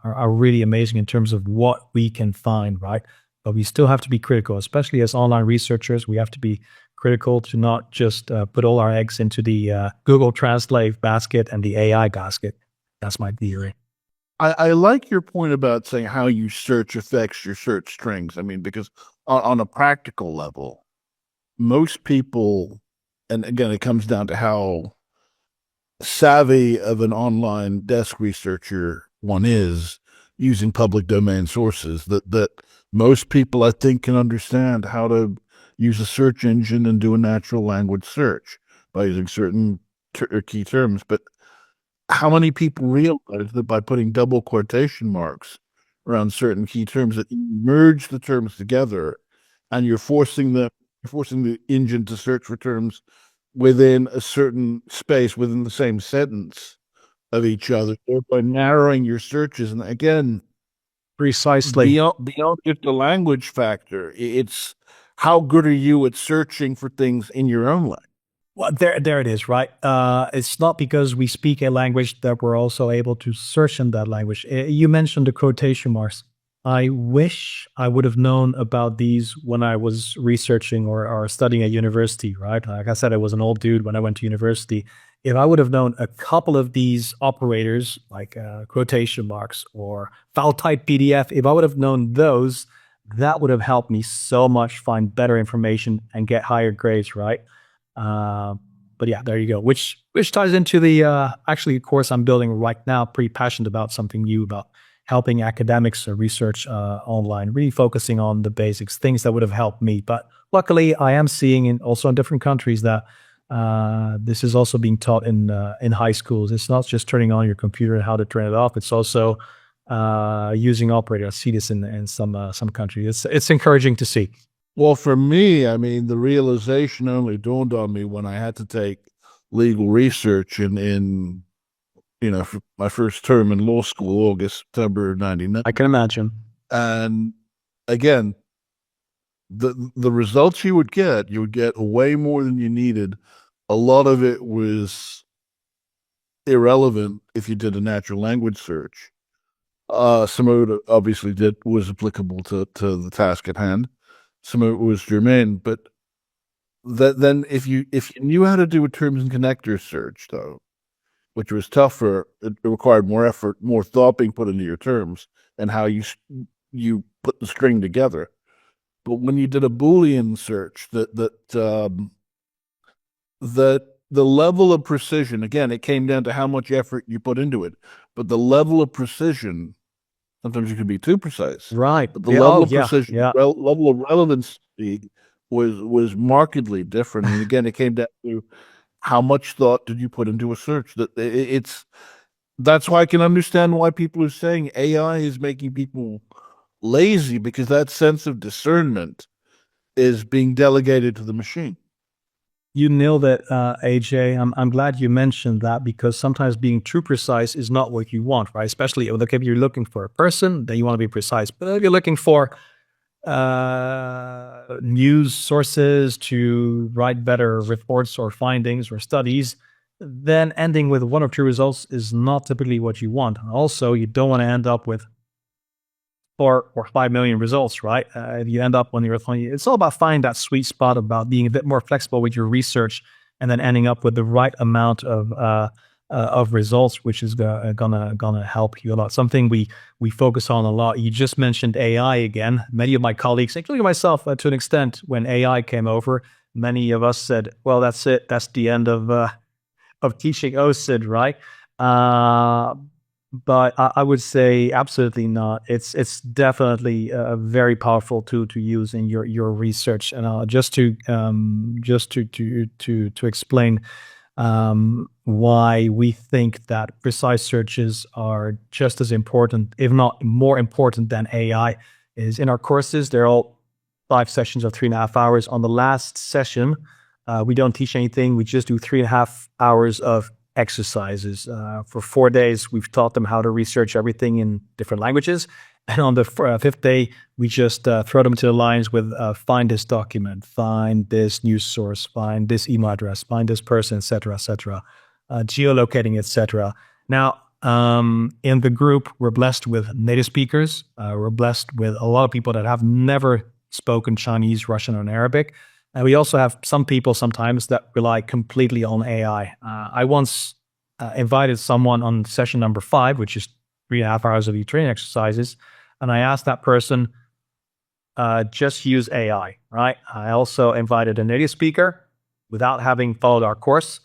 are really amazing in terms of what we can find, right? But we still have to be critical, especially as online researchers. We have to be critical to not just put all our eggs into the Google Translate basket and the AI basket. That's my theory. I like your point about saying how you search affects your search strings. I mean, because on a practical level, most people, and again, it comes down to how savvy of an online desk researcher one is using public domain sources, that most people, I think, can understand how to use a search engine and do a natural language search by using certain key terms. But how many people realize that by putting double quotation marks around certain key terms, that you merge the terms together and you're forcing the engine to search for terms within a certain space, within the same sentence of each other, thereby narrowing your searches. And again, precisely beyond just the language factor, it's how good are you at searching for things in your own language? Well, there it is, right? It's not because we speak a language that we're also able to search in that language. You mentioned the quotation marks. I wish I would have known about these when I was researching or studying at university, right? Like I said, I was an old dude when I went to university. If I would have known a couple of these operators, like quotation marks or file type PDF, if I would have known those, that would have helped me so much find better information and get higher grades, right? But yeah, there you go. Which ties into the actually course I'm building right now. Pretty passionate about something new about helping academics research online, really focusing on the basics, things that would have helped me. But luckily, I am seeing also in different countries that this is also being taught in high schools. It's not just turning on your computer and how to turn it off. It's also using operators. I see this in some countries. It's encouraging to see. Well, for me, I mean, the realization only dawned on me when I had to take legal research in for my first term in law school, August, September 99. I can imagine. And again, the results you would get way more than you needed. A lot of it was irrelevant if you did a natural language search. Some of it obviously was applicable to the task at hand. Some of it was germane, but then if you knew how to do a terms and connectors search, though, which was tougher, it required more effort, more thought being put into your terms and how you put the string together. But when you did a Boolean search, that the level of precision, again, it came down to how much effort you put into it, but the level of precision, sometimes you could be too precise. Right. But the level of precision, level of relevancy was markedly different. And again, it came down to how much thought did you put into a search. That's why I can understand why people are saying AI is making people lazy, because that sense of discernment is being delegated to the machine. You nailed it, AJ. I'm glad you mentioned that, because sometimes being too precise is not what you want, right? Especially if you're looking for a person, then you want to be precise. But if you're looking for news sources to write better reports or findings or studies, then ending with one or two results is not typically what you want. Also, you don't want to end up with 4 or 5 million results, right? If you end up on your phone, it's all about finding that sweet spot, about being a bit more flexible with your research, and then ending up with the right amount of results, which is gonna help you a lot. Something we focus on a lot. You just mentioned AI again. Many of my colleagues, including myself, to an extent, when AI came over, many of us said, "Well, that's it. That's the end of of teaching OSINT, right? But I would say absolutely not. It's definitely a very powerful tool to use in your research. And just to explain why we think that precise searches are just as important, if not more important than AI, is in our courses. They're all 5 sessions of 3.5 hours. On the last session, we don't teach anything. We just do 3.5 hours of exercises. For 4 days, we've taught them how to research everything in different languages. And on the 5th day, we just throw them to the lions with find this document, find this news source, find this email address, find this person, etc., geolocating, etc. Now, in the group, we're blessed with native speakers. We're blessed with a lot of people that have never spoken Chinese, Russian, or Arabic. And we also have some people sometimes that rely completely on AI. I once invited someone on session number 5, which is 3.5 hours of training exercises, and I asked that person, just use AI, right? I also invited a native speaker without having followed our course.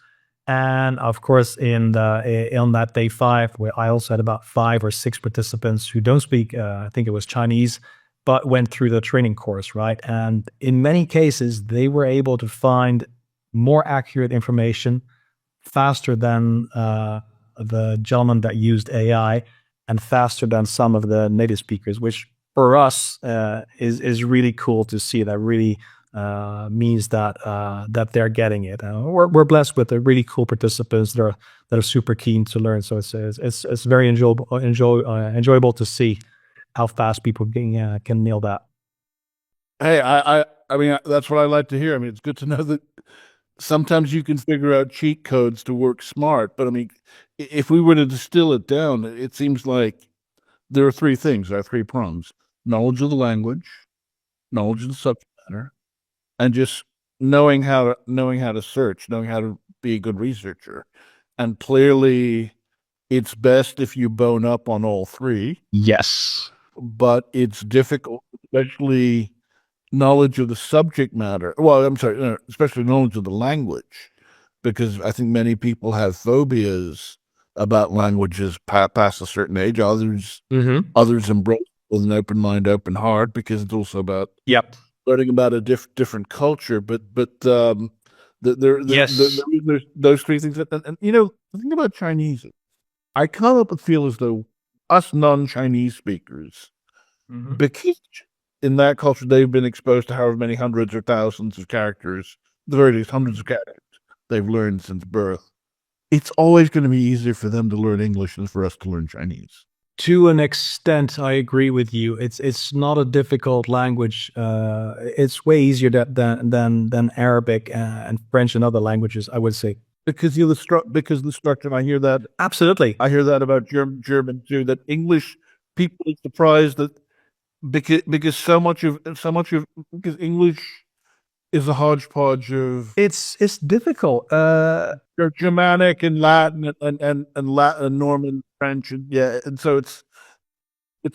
And of course, on that day 5, where I also had about 5 or 6 participants who don't speak, I think it was Chinese, but went through the training course, right? And in many cases, they were able to find more accurate information faster than the gentleman that used AI, and faster than some of the native speakers, which for us is really cool to see. That really means that they're getting it. We're blessed with the really cool participants that are super keen to learn. So it's very enjoyable to see how fast people can nail that. Hey, I mean, that's what I like to hear. I mean, it's good to know that sometimes you can figure out cheat codes to work smart. But I mean, if we were to distill it down, it seems like there are 3 things, there are 3 prongs: knowledge of the language, knowledge of the subject matter, and just knowing how to search, knowing how to be a good researcher. And clearly, it's best if you bone up on all 3. Yes. But it's difficult, especially knowledge of the subject matter. Well, I'm sorry, no, especially knowledge of the language, because I think many people have phobias about languages past a certain age. Others embrace with an open mind, open heart, because it's also about learning about a different culture. But there's those 3 things. And you know, the thing about Chinese, I kind of feel as though us non-Chinese speakers, because in that culture they've been exposed to however many hundreds or thousands of characters, the very least hundreds of characters they've learned since birth, it's always going to be easier for them to learn English than for us to learn Chinese. To an extent, I agree with you. It's not a difficult language. It's way easier than Arabic and French and other languages, I would say. Because the structure, and I hear that. Absolutely. I hear that about German too, that English people are surprised that because English is a hodgepodge of. It's difficult. Germanic and Latin and Latin, Norman, French, and so it's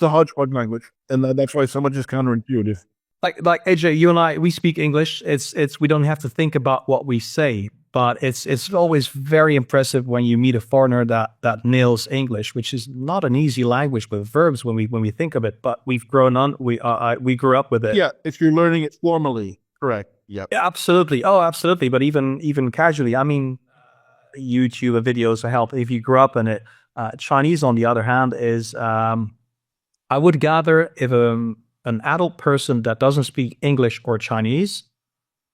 a hodgepodge language, and that's why so much is counterintuitive. Like AJ, you and I, we speak English. It's we don't have to think about what we say, but it's always very impressive when you meet a foreigner that nails English, which is not an easy language with verbs when we think of it. But we grew up with it. Yeah, if you're learning it formally, correct. Yeah, absolutely. Oh, absolutely. But even casually, I mean, YouTube videos help if you grew up in it. Chinese, on the other hand, is I would gather if an adult person that doesn't speak English or Chinese,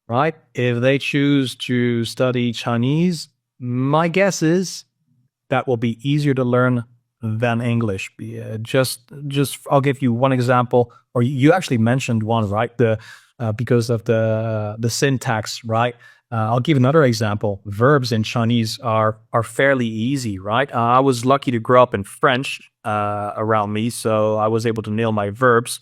right? If they choose to study Chinese, my guess is that will be easier to learn than English. Just I'll give you one example, or you actually mentioned one, right? Because of the syntax, right? I'll give another example. Verbs in Chinese are fairly easy, right? I was lucky to grow up in French around me, so I was able to nail my verbs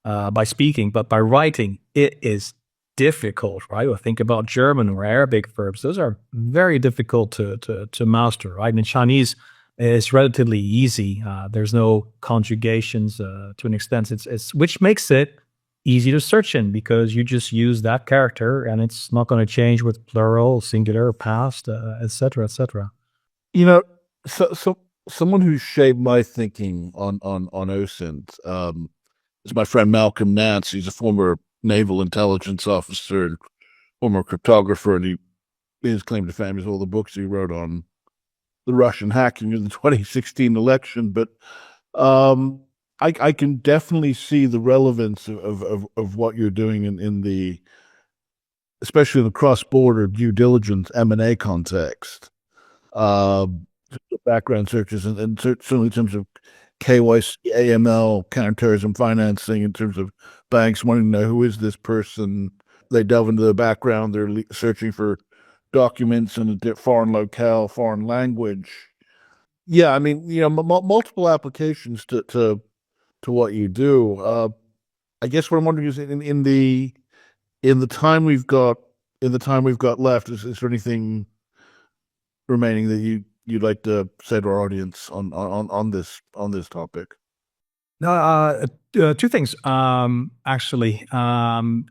by speaking, but by writing, it is difficult, right? Or think about German or Arabic verbs; those are very difficult to master, right? And in Chinese, it's relatively easy. There's no conjugations to an extent. It's which makes it easy to search in because you just use that character and it's not going to change with plural, singular, past, etc., etc. You know, so someone who shaped my thinking on OSINT is my friend Malcolm Nance. He's a former naval intelligence officer and former cryptographer, and his claim to fame is all the books he wrote on the Russian hacking in the 2016 election. But I can definitely see the relevance of what you're doing in the, especially in the cross-border due diligence M&A context. Background searches and certainly in terms of KYC, AML, counterterrorism financing, in terms of banks wanting to know who is this person. They delve into the background. They're searching for documents in a foreign locale, foreign language. Yeah, I mean, multiple applications to what you do. I guess what I'm wondering is in the time we've got left, is there anything remaining that you'd like to say to our audience on this topic? No, two things. Actually, I'd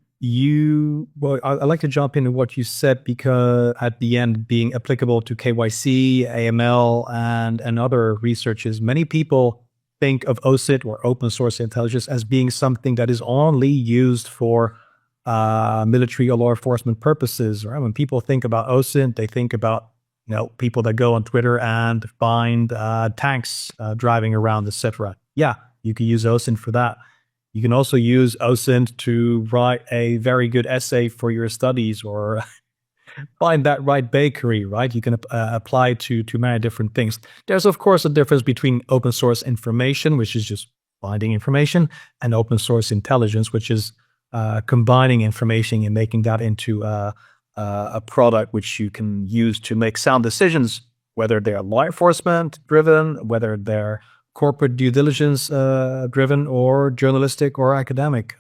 like to jump into what you said because at the end, being applicable to KYC, AML, and other researches, many people think of OSINT or open source intelligence as being something that is only used for military or law enforcement purposes. Right? When people think about OSINT, they think about people that go on Twitter and find tanks driving around, etc. Yeah, you can use OSINT for that. You can also use OSINT to write a very good essay for your studies or find that right bakery, right? You can apply to many different things. There's, of course, a difference between open source information, which is just finding information, and open source intelligence, which is combining information and making that into a product which you can use to make sound decisions, whether they're law enforcement driven, whether they're corporate due diligence driven, or journalistic or academic,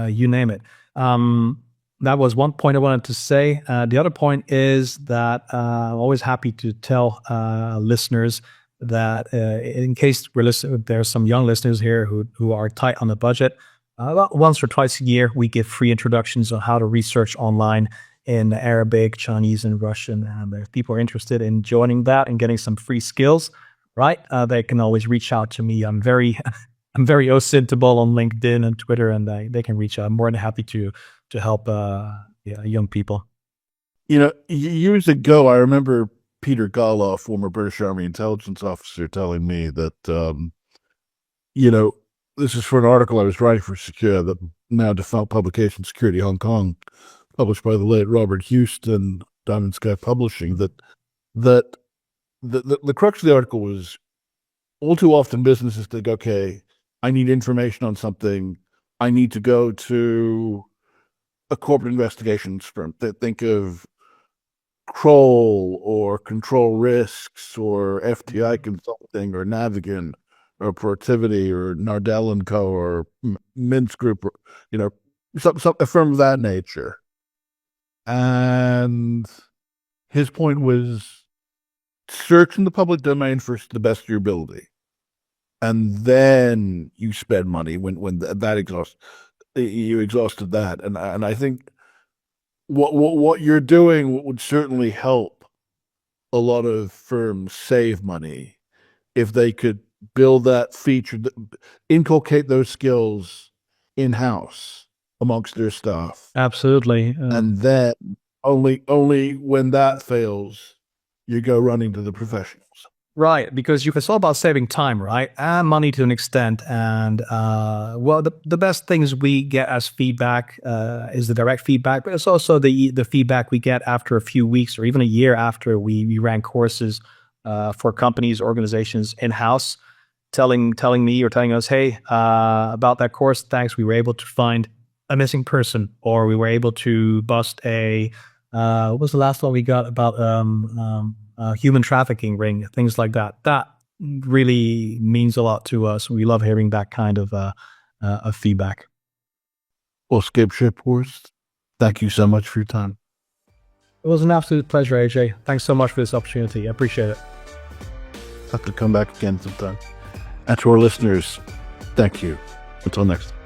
you name it. That was one point I wanted to say. The other point is that I'm always happy to tell listeners that in case there's some young listeners here who are tight on the budget, about once or twice a year, we give free introductions on how to research online in Arabic, Chinese, and Russian. And if people are interested in joining that and getting some free skills, right, they can always reach out to me. I'm very OSINTable on LinkedIn and Twitter, and they can reach out. I'm more than happy to help young people. Years ago, I remember Peter Goloff, former British Army intelligence officer, telling me that, this is for an article I was writing for Secure, the now defunct publication Security Hong Kong, published by the late Robert Houston, Diamond Sky Publishing, that the crux of the article was all too often businesses think, okay, I need information on something. I need to go to a corporate investigations firm. That think of Kroll or Control Risks or FTI Consulting or Navigant or Proactivity or Nardell & Co. or Mintz Group, or, a firm of that nature. And his point was, search in the public domain for the best of your ability, and then you spend money when you exhausted that. And I think what you're doing would certainly help a lot of firms save money if they could build that feature, inculcate those skills in-house amongst their staff. Absolutely. And then only when that fails, you go running to the professionals. Right, because it's all about saving time, right? And money to an extent. And the best things we get as feedback is the direct feedback, but it's also the feedback we get after a few weeks or even a year after we ran courses for companies, organizations in-house, telling me or telling us, hey, about that course, thanks, we were able to find a missing person, or we were able to bust what was the last one we got about human trafficking ring, things like that. That really means a lot to us. We love hearing that kind of feedback. Well, Skip Schiphorst, thank you so much for your time. It was an absolute pleasure, AJ. Thanks so much for this opportunity. I appreciate it. I'll have to come back again sometime. And to our listeners, thank you. Until next time.